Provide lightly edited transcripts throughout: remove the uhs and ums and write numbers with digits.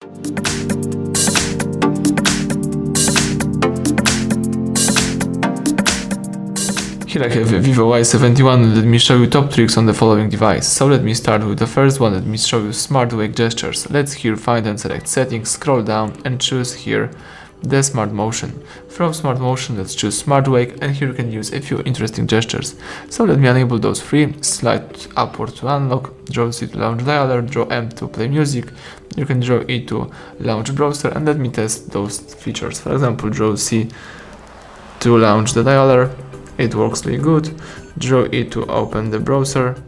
Here I have a VIVO Y71. Let me show you top tricks on the following device. So let me start with the first one. Let me show you smart wake gestures. Let's here find and select settings, scroll down and choose here the smart motion. From smart motion, let's choose smart wake, and here you can use a few interesting gestures. So let me enable those three. Slide upward to unlock, draw C to launch dialer, draw M to play music. You can draw E to launch browser, and let me test those features. For example, draw C to launch the dialer. It works really good. Draw E to open the browser,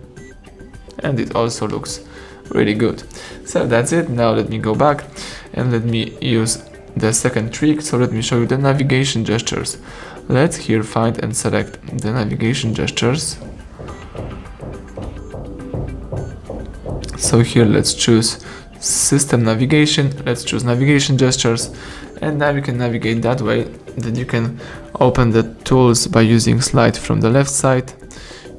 and it also looks really good. So that's it. Now let me go back and let me use the second trick. So let me show you the navigation gestures. Let's here find and select the navigation gestures. So here let's choose system navigation. Let's choose navigation gestures, and now you can navigate that way. Then you can open the tools by using slide from the left side.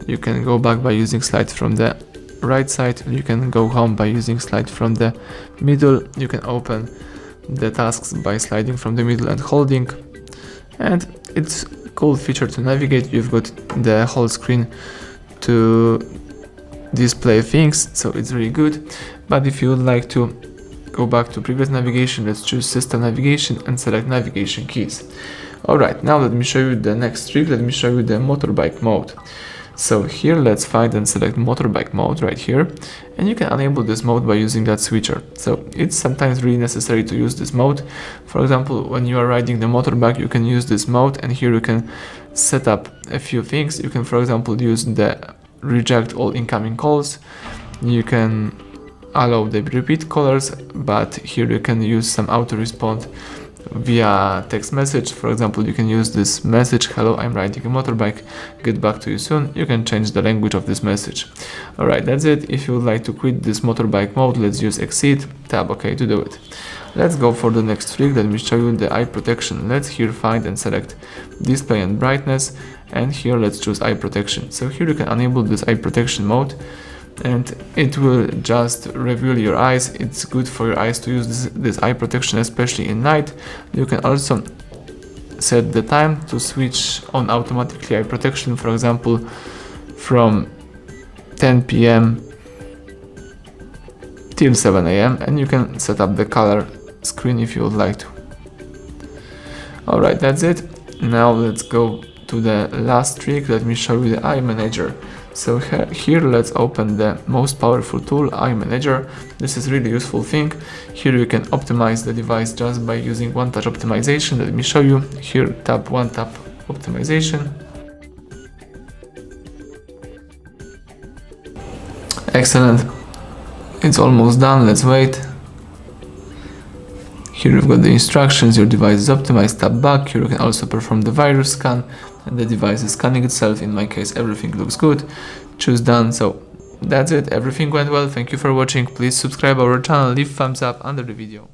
You can go back by using slide from the right side. You can go home by using slide from the middle. You can open the tasks by sliding from the middle and holding. And it's a cool feature to navigate. You've got the whole screen to display things, so it's really good. But if you would like to go back to previous navigation, let's choose system navigation and select navigation keys. Alright, now let me show you the next trick. Let me show you the motorbike mode. So here let's find and select motorbike mode right here, and you can enable this mode by using that switcher. So it's sometimes really necessary to use this mode. For example, when you are riding the motorbike, you can use this mode, and here you can set up a few things. You can, for example, use the reject all incoming calls. You can allow the repeat callers, but here you can use some auto respond via text message. For example, you can use this message: hello, I'm riding a motorbike, get back to you soon. You can change the language of this message. Alright, that's it. If you would like to quit this motorbike mode, let's use exit, tab OK to do it. Let's go for the next trick. Let me show you the eye protection. Let's here find and select display and brightness, and here let's choose eye protection. So here you can enable this eye protection mode, and it will just reveal your eyes. It's good for your eyes to use this eye protection, especially in night. You can also set the time to switch on automatically eye protection, for example from 10 p.m. till 7 a.m. and you can set up the color screen if you would like to. Alright, that's it. Now let's go to the last trick. Let me show you the eye manager. So here let's open the most powerful tool, Eye Manager. This is really useful thing. Here you can optimize the device just by using one-touch optimization. Let me show you. Here tap one-tap optimization. Excellent. It's almost done. Let's wait. Here you've got the instructions. Your device is optimized. Tap back. Here you can also perform the virus scan, and the device is scanning itself. In my case, everything looks good. Choose done. So that's it. Everything went well. Thank you for watching. Please subscribe our channel, leave thumbs up under the video.